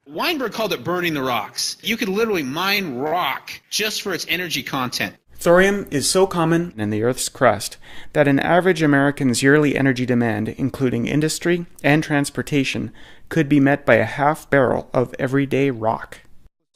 Weinberg called it burning the rocks. You could literally mine rock just for its energy content. Thorium is so common in the Earth's crust that an average American's yearly energy demand, including industry and transportation, could be met by a half barrel of everyday rock.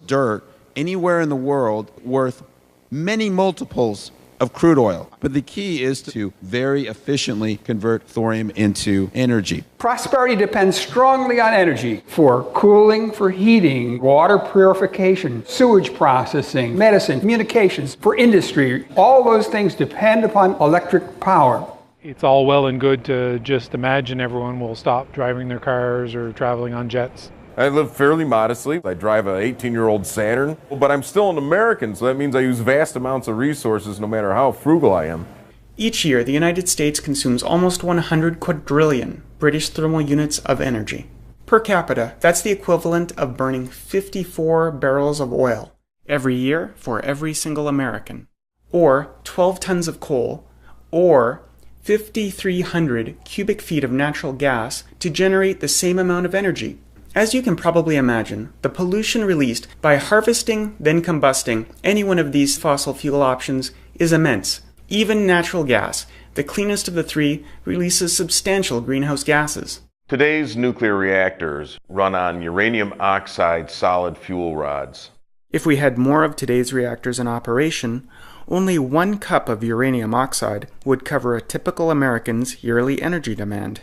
Dirt anywhere in the world worth many multiples of crude oil. But the key is to very efficiently convert thorium into energy. Prosperity depends strongly on energy for cooling, for heating, water purification, sewage processing, medicine, communications, for industry. All those things depend upon electric power. It's all well and good to just imagine everyone will stop driving their cars or traveling on jets. I live fairly modestly. I drive an 18-year-old Saturn, but I'm still an American, so that means I use vast amounts of resources no matter how frugal I am. Each year, the United States consumes almost 100 quadrillion British thermal units of energy. Per capita, that's the equivalent of burning 54 barrels of oil every year for every single American, or 12 tons of coal, or 5,300 cubic feet of natural gas to generate the same amount of energy. As you can probably imagine, the pollution released by harvesting, then combusting any one of these fossil fuel options is immense. Even natural gas, the cleanest of the three, releases substantial greenhouse gases. Today's nuclear reactors run on uranium oxide solid fuel rods. If we had more of today's reactors in operation, only 1 cup of uranium oxide would cover a typical American's yearly energy demand.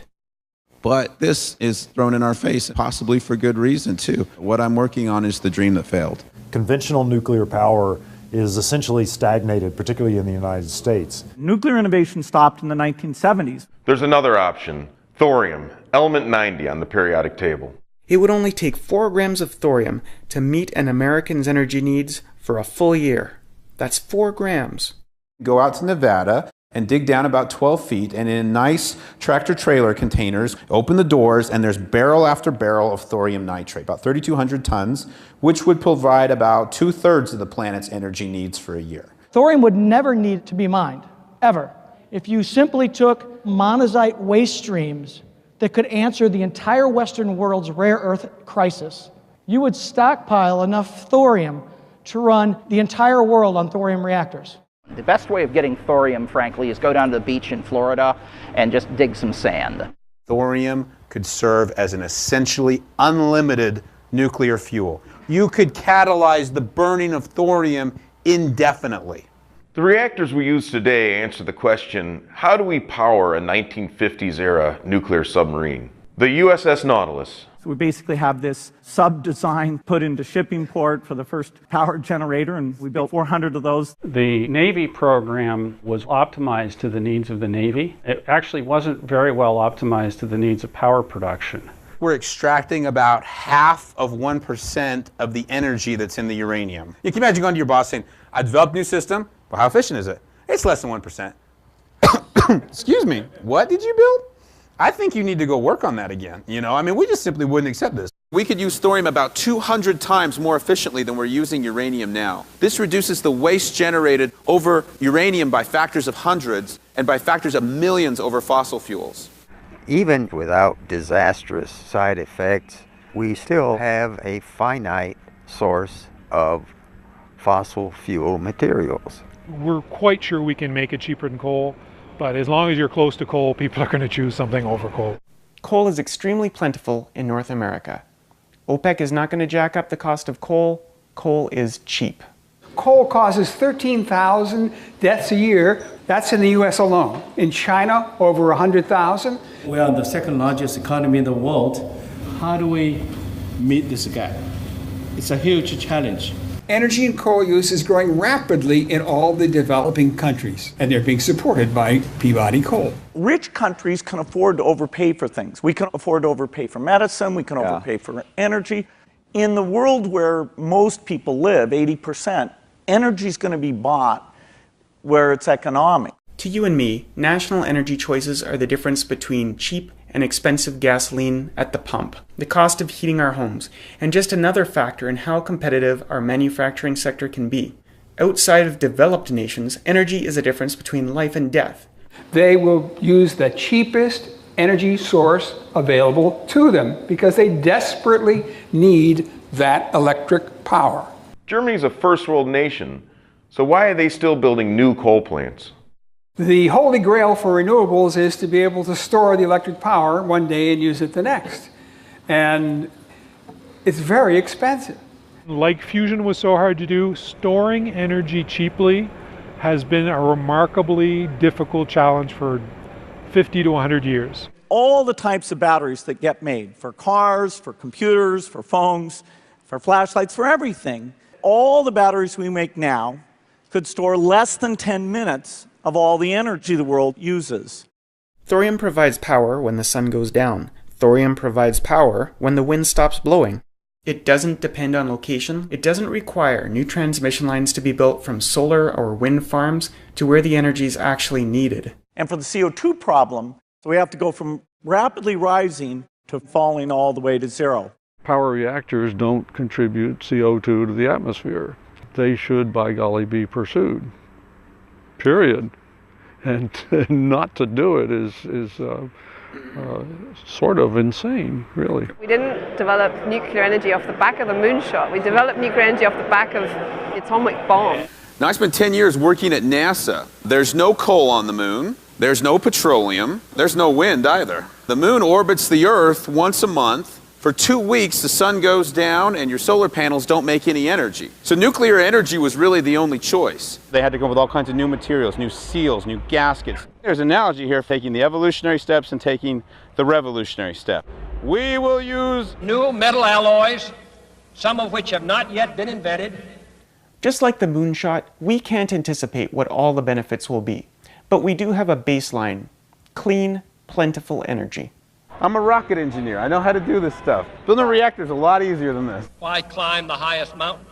But this is thrown in our face, possibly for good reason, too. What I'm working on is the dream that failed. Conventional nuclear power is essentially stagnated, particularly in the United States. Nuclear innovation stopped in the 1970s. There's another option, thorium, element 90 on the periodic table. It would only take 4 grams of thorium to meet an American's energy needs for a full year. That's 4 grams. Go out to Nevada and dig down about 12 feet, and in nice tractor-trailer containers, open the doors, and there's barrel after barrel of thorium nitrate, about 3,200 tons, which would provide about 2/3 of the planet's energy needs for a year. Thorium would never need to be mined, ever, if you simply took monazite waste streams that could answer the entire Western world's rare earth crisis. You would stockpile enough thorium to run the entire world on thorium reactors. The best way of getting thorium, frankly, is go down to the beach in Florida and just dig some sand. Thorium could serve as an essentially unlimited nuclear fuel. You could catalyze the burning of thorium indefinitely. The reactors we use today answer the question, how do we power a 1950s-era nuclear submarine? The USS Nautilus. So we basically have this sub-design put into shipping port for the first power generator, and we built 400 of those. The Navy program was optimized to the needs of the Navy. It actually wasn't very well optimized to the needs of power production. We're extracting about 0.5% of the energy that's in the uranium. You can imagine going to your boss saying, I developed a new system. Well, how efficient is it? It's less than 1%. Excuse me, what did you build? I think you need to go work on that again. You know, I mean, we just simply wouldn't accept this. We could use thorium about 200 times more efficiently than we're using uranium now. This reduces the waste generated over uranium by factors of hundreds and by factors of millions over fossil fuels. Even without disastrous side effects, we still have a finite source of fossil fuel materials. We're quite sure we can make it cheaper than coal, but as long as you're close to coal, people are going to choose something over coal. Coal is extremely plentiful in North America. OPEC is not going to jack up the cost of coal. Coal is cheap. Coal causes 13,000 deaths a year. That's in the U.S. alone. In China, over 100,000. We are the second largest economy in the world. How do we meet this gap? It's a huge challenge. Energy and coal use is growing rapidly in all the developing countries, and they're being supported by Peabody Coal. Rich countries can afford to overpay for things. We can afford to overpay for medicine, we can overpay for energy. In the world where most people live, 80%, energy is going to be bought where it's economic. To you and me, national energy choices are the difference between cheap and expensive gasoline at the pump, the cost of heating our homes, and just another factor in how competitive our manufacturing sector can be. Outside of developed nations, energy is a difference between life and death. They will use the cheapest, energy source available to them because they desperately need that electric power. Germany's a first world nation, so why are they still building new coal plants? The holy grail for renewables is to be able to store the electric power one day and use it the next. And it's very expensive. Like fusion was so hard to do, storing energy cheaply has been a remarkably difficult challenge for 50 to 100 years. All the types of batteries that get made for cars, for computers, for phones, for flashlights, for everything, all the batteries we make now could store less than 10 minutes of all the energy the world uses. Thorium provides power when the sun goes down. Thorium provides power when the wind stops blowing. It doesn't depend on location. It doesn't require new transmission lines to be built from solar or wind farms to where the energy is actually needed. And for the CO2 problem, so we have to go from rapidly rising to falling all the way to zero. Power reactors don't contribute CO2 to the atmosphere. They should, by golly, be pursued. Period. And not to do it is sort of insane, really. We didn't develop nuclear energy off the back of the moonshot. We developed nuclear energy off the back of the atomic bomb. Now, I spent 10 years working at NASA. There's no coal on the moon. There's no petroleum. There's no wind either. The moon orbits the Earth once a month. For 2 weeks, the sun goes down and your solar panels don't make any energy. So nuclear energy was really the only choice. They had to come up with all kinds of new materials, new seals, new gaskets. There's an analogy here of taking the evolutionary steps and taking the revolutionary step. We will use new metal alloys, some of which have not yet been invented. Just like the moonshot, we can't anticipate what all the benefits will be. But we do have a baseline: clean, plentiful energy. I'm a rocket engineer. I know how to do this stuff. Building a reactor is a lot easier than this. Why climb the highest mountain?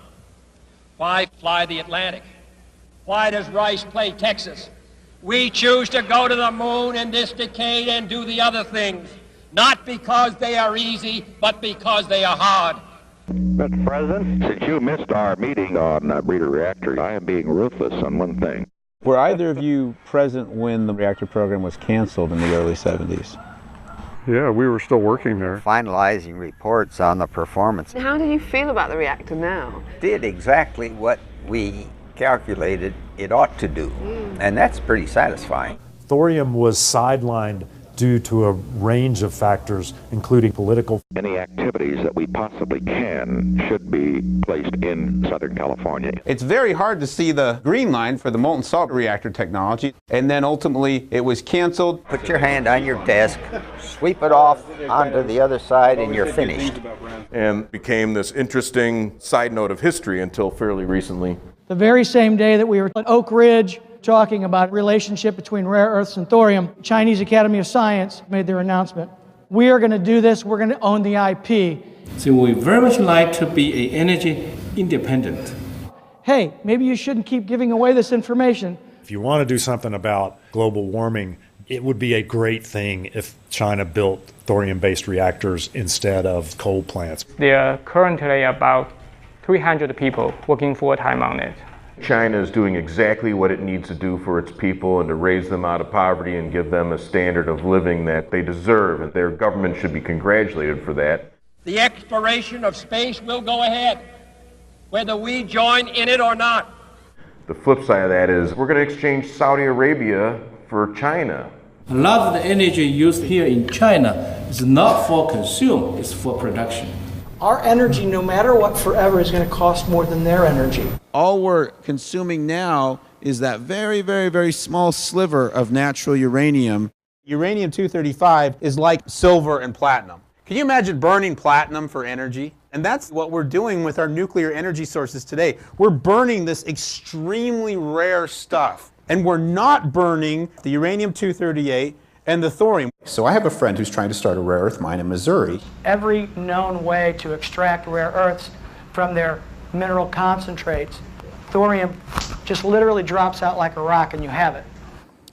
Why fly the Atlantic? Why does Rice play Texas? We choose to go to the moon in this decade and do the other things, not because they are easy, but because they are hard. Mr. President, since you missed our meeting on breeder reactors, I am being ruthless on one thing. Were either of you present when the reactor program was canceled in the early 70s? Yeah, we were still working there. Finalizing reports on the performance. How do you feel about the reactor now? Did exactly what we calculated it ought to do, and that's pretty satisfying. Thorium was sidelined due to a range of factors, including political. Any activities that we possibly can should be placed in Southern California. It's very hard to see the green line for the molten salt reactor technology, and then ultimately it was canceled. Put your hand on your desk, sweep it off onto the other side, and you're finished. And became this interesting side note of history until fairly recently. The very same day that we were at Oak Ridge talking about relationship between rare earths and thorium, Chinese Academy of Science made their announcement. We are going to do this. We're going to own the IP. So we very much like to be energy independent. Hey, maybe you shouldn't keep giving away this information. If you want to do something about global warming, it would be a great thing if China built thorium-based reactors instead of coal plants. There are currently about 300 people working full-time on it. China is doing exactly what it needs to do for its people and to raise them out of poverty and give them a standard of living that they deserve, and their government should be congratulated for that. The exploration of space will go ahead, whether we join in it or not. The flip side of that is we're going to exchange Saudi Arabia for China. A lot of the energy used here in China is not for consume, it's for production. Our energy, no matter what, forever is going to cost more than their energy. All we're consuming now is that very, very, very small sliver of natural uranium. Uranium-235 is like silver and platinum. Can you imagine burning platinum for energy? And that's what we're doing with our nuclear energy sources today. We're burning this extremely rare stuff. And we're not burning the uranium-238 and the thorium. So I have a friend who's trying to start a rare earth mine in Missouri. Every known way to extract rare earths from their mineral concentrates, thorium just literally drops out like a rock and you have it.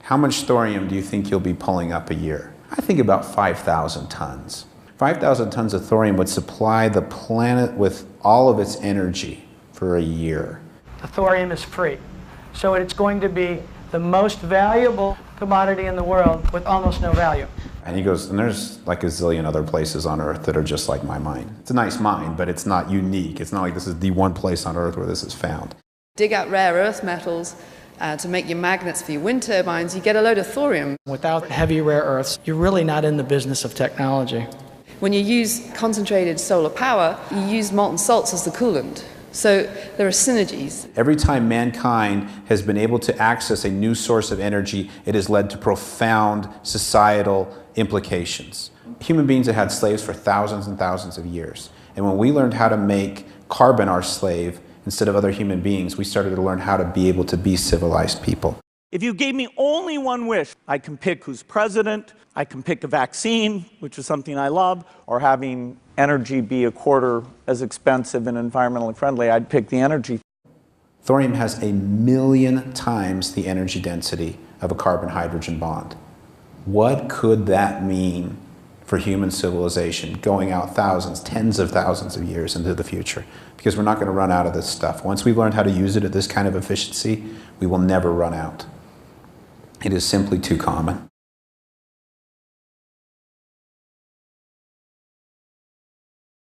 How much thorium do you think you'll be pulling up a year? I think about 5,000 tons. 5,000 tons of thorium would supply the planet with all of its energy for a year. The thorium is free. So it's going to be the most valuable commodity in the world with almost no value. And he goes, and there's like a zillion other places on Earth that are just like my mine. It's a nice mine, but it's not unique. It's not like this is the one place on Earth where this is found. Dig out rare earth metals to make your magnets for your wind turbines, you get a load of thorium. Without heavy rare earths, you're really not in the business of technology. When you use concentrated solar power, you use molten salts as the coolant. So there are synergies. Every time mankind has been able to access a new source of energy, it has led to profound societal implications. Human beings have had slaves for thousands and thousands of years. And when we learned how to make carbon our slave instead of other human beings, we started to learn how to be able to be civilized people. If you gave me only one wish, I can pick who's president, I can pick a vaccine, which is something I love, or having energy be a quarter as expensive and environmentally friendly, I'd pick the energy. Thorium has 1,000,000 times the energy density of a carbon-hydrogen bond. What could that mean for human civilization going out thousands, tens of thousands of years into the future? Because we're not going to run out of this stuff. Once we've learned how to use it at this kind of efficiency, we will never run out. It is simply too common.